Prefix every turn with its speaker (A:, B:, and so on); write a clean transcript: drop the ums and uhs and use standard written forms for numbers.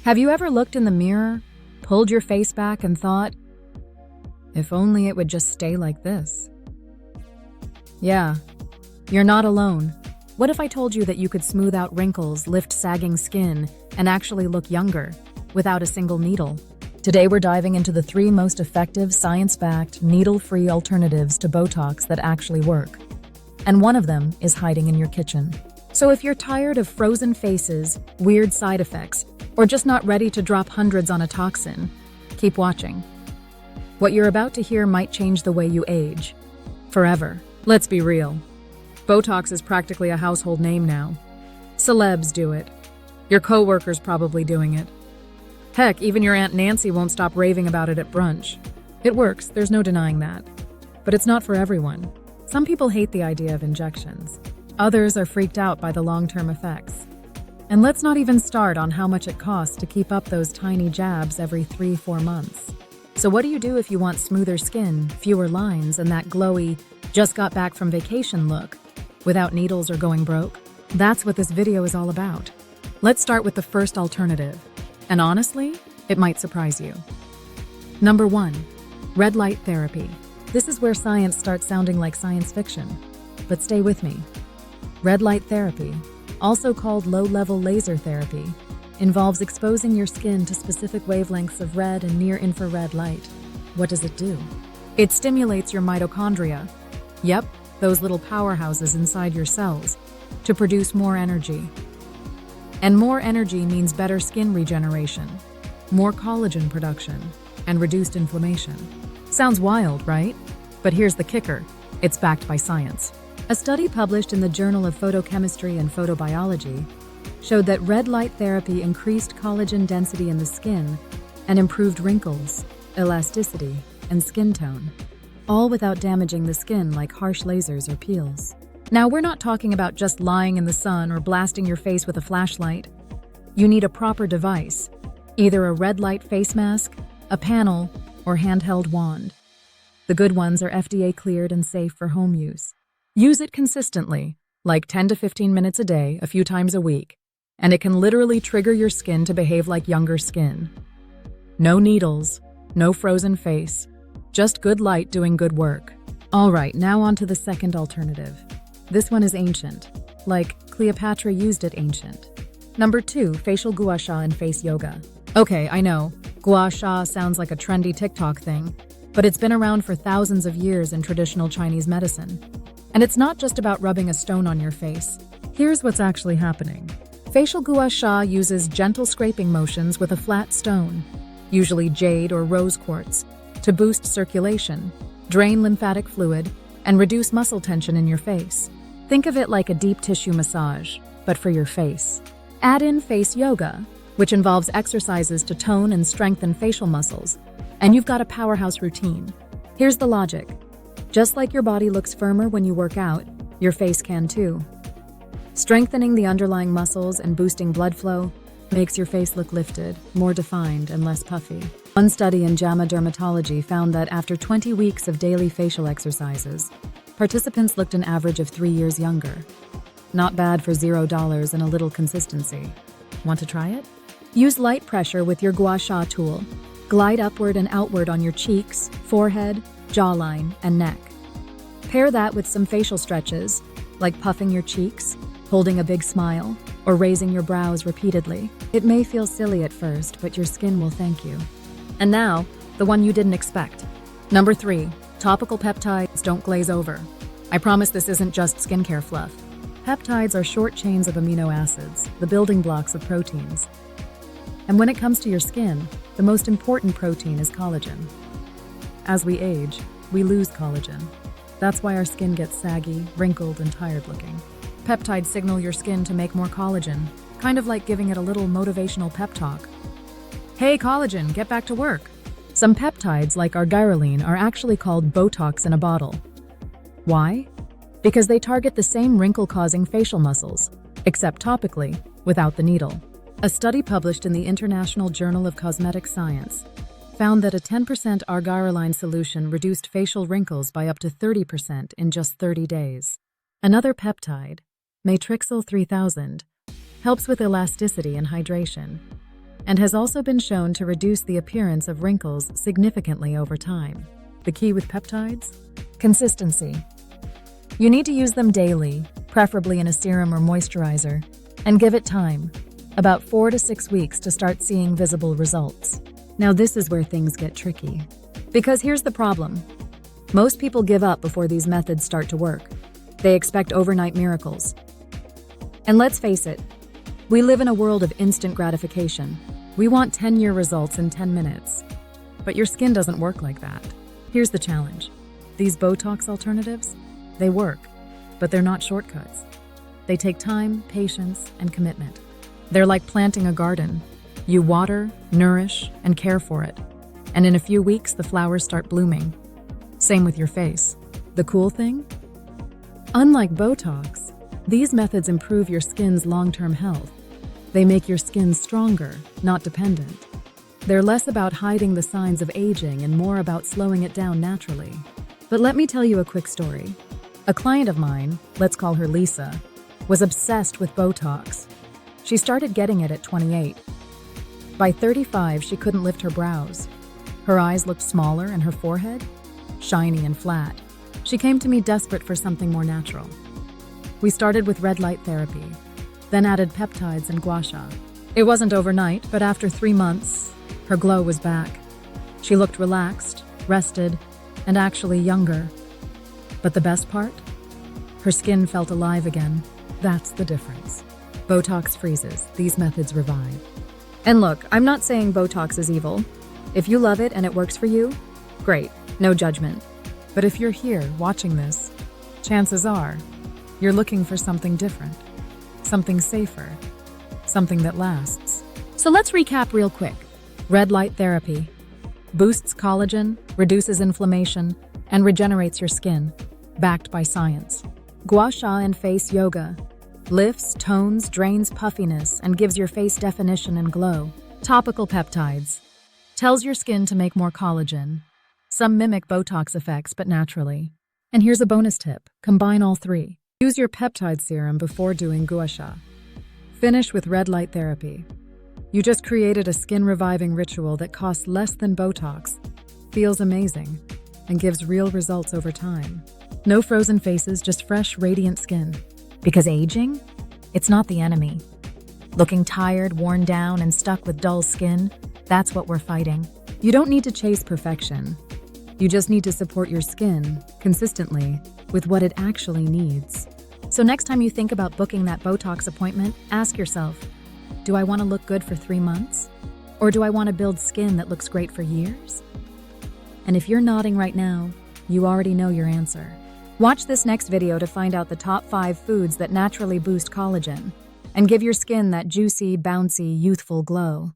A: Have you ever looked in the mirror, pulled your face back, and thought, if only it would just stay like this? Yeah, you're not alone. What if I told you that you could smooth out wrinkles, lift sagging skin, and actually look younger without a single needle? Today we're diving into the 3 most effective, science-backed, needle-free alternatives to Botox that actually work. And one of them is hiding in your kitchen. So if you're tired of frozen faces, weird side effects, or just not ready to drop hundreds on a toxin, keep watching. What you're about to hear might change the way you age. Forever. Let's be real. Botox is practically a household name now. Celebs do it. Your coworker's probably doing it. Heck, even your Aunt Nancy won't stop raving about it at brunch. It works, there's no denying that. But it's not for everyone. Some people hate the idea of injections. Others are freaked out by the long-term effects. And let's not even start on how much it costs to keep up those tiny jabs every 3-4 months. So what do you do if you want smoother skin, fewer lines, and that glowy, just got back from vacation look, without needles or going broke? That's what this video is all about. Let's start with the first alternative. And honestly, it might surprise you. Number 1, red light therapy. This is where science starts sounding like science fiction. But stay with me. Red light therapy, also called low-level laser therapy, involves exposing your skin to specific wavelengths of red and near-infrared light. What does it do? It stimulates your mitochondria. Yep, those little powerhouses inside your cells, to produce more energy. And more energy means better skin regeneration, more collagen production, and reduced inflammation. Sounds wild, right? But here's the kicker. It's backed by science. A study published in the Journal of Photochemistry and Photobiology showed that red light therapy increased collagen density in the skin and improved wrinkles, elasticity, and skin tone, all without damaging the skin like harsh lasers or peels. Now, we're not talking about just lying in the sun or blasting your face with a flashlight. You need a proper device, either a red light face mask, a panel, or handheld wand. The good ones are FDA cleared and safe for home use. Use it consistently, like 10 to 15 minutes a day, a few times a week, and it can literally trigger your skin to behave like younger skin. No needles, no frozen face, just good light doing good work. All right, now on to the second alternative. This one is ancient, like Cleopatra used it ancient. Number 2, facial Gua Sha and Face Yoga. Okay, I know, Gua Sha sounds like a trendy TikTok thing, but it's been around for thousands of years in traditional Chinese medicine. And it's not just about rubbing a stone on your face. Here's what's actually happening. Facial Gua Sha uses gentle scraping motions with a flat stone, usually jade or rose quartz, to boost circulation, drain lymphatic fluid, and reduce muscle tension in your face. Think of it like a deep tissue massage, but for your face. Add in face yoga, which involves exercises to tone and strengthen facial muscles, and you've got a powerhouse routine. Here's the logic. Just like your body looks firmer when you work out, your face can too. Strengthening the underlying muscles and boosting blood flow makes your face look lifted, more defined, and less puffy. One study in JAMA Dermatology found that after 20 weeks of daily facial exercises, participants looked an average of 3 years younger. Not bad for $0 and a little consistency. Want to try it? Use light pressure with your Gua Sha tool. Glide upward and outward on your cheeks, forehead, jawline, and neck. Pair that with some facial stretches, like puffing your cheeks, holding a big smile, or raising your brows repeatedly. It may feel silly at first, but your skin will thank you. And now, the one you didn't expect. Number 3, topical peptides don't glaze over. I promise this isn't just skincare fluff. Peptides are short chains of amino acids, the building blocks of proteins. And when it comes to your skin, the most important protein is collagen. As we age, we lose collagen. That's why our skin gets saggy, wrinkled, and tired looking. Peptides signal your skin to make more collagen, kind of like giving it a little motivational pep talk. Hey collagen, get back to work. Some peptides, like argireline, are actually called Botox in a bottle. Why? Because they target the same wrinkle-causing facial muscles, except topically, without the needle. A study published in the International Journal of Cosmetic Science found that a 10% argireline solution reduced facial wrinkles by up to 30% in just 30 days. Another peptide, Matrixyl 3000, helps with elasticity and hydration. and has also been shown to reduce the appearance of wrinkles significantly over time. The key with peptides? Consistency. You need to use them daily, preferably in a serum or moisturizer, and give it time, about 4 to 6 weeks to start seeing visible results. Now this is where things get tricky. Because here's the problem. Most people give up before these methods start to work. They expect overnight miracles. And let's face it, we live in a world of instant gratification. We want 10-year results in 10 minutes. But your skin doesn't work like that. Here's the challenge. These Botox alternatives, they work, but they're not shortcuts. They take time, patience, and commitment. They're like planting a garden. You water, nourish, and care for it. And in a few weeks, the flowers start blooming. Same with your face. The cool thing? Unlike Botox, these methods improve your skin's long-term health. They make your skin stronger, not dependent. They're less about hiding the signs of aging and more about slowing it down naturally. But let me tell you a quick story. A client of mine, let's call her Lisa, was obsessed with Botox. She started getting it at 28. By 35, she couldn't lift her brows. Her eyes looked smaller and her forehead, shiny and flat. She came to me desperate for something more natural. We started with red light therapy, then added peptides and Gua Sha. It wasn't overnight, but after 3 months, her glow was back. She looked relaxed, rested, and actually younger. But the best part? Her skin felt alive again. That's the difference. Botox freezes, these methods revive. And look, I'm not saying Botox is evil. If you love it and it works for you, great, no judgment. But if you're here watching this, chances are you're looking for something different, something safer, something that lasts. So let's recap real quick. Red light therapy boosts collagen, reduces inflammation, and regenerates your skin, backed by science. Gua Sha Face Yoga lifts, tones, drains puffiness, and gives your face definition and glow. Topical Peptides tells your skin to make more collagen. Some mimic Botox effects, but naturally. And here's a bonus tip. Combine all three. Use your peptide serum before doing Gua Sha. Finish with red light therapy. You just created a skin-reviving ritual that costs less than Botox, feels amazing, and gives real results over time. No frozen faces, just fresh, radiant skin. Because aging? It's not the enemy. Looking tired, worn down, and stuck with dull skin? That's what we're fighting. You don't need to chase perfection. You just need to support your skin, consistently, with what it actually needs. So next time you think about booking that Botox appointment, ask yourself, do I want to look good for 3 months? Or do I want to build skin that looks great for years? And if you're nodding right now, you already know your answer. Watch this next video to find out the top 5 foods that naturally boost collagen and give your skin that juicy, bouncy, youthful glow.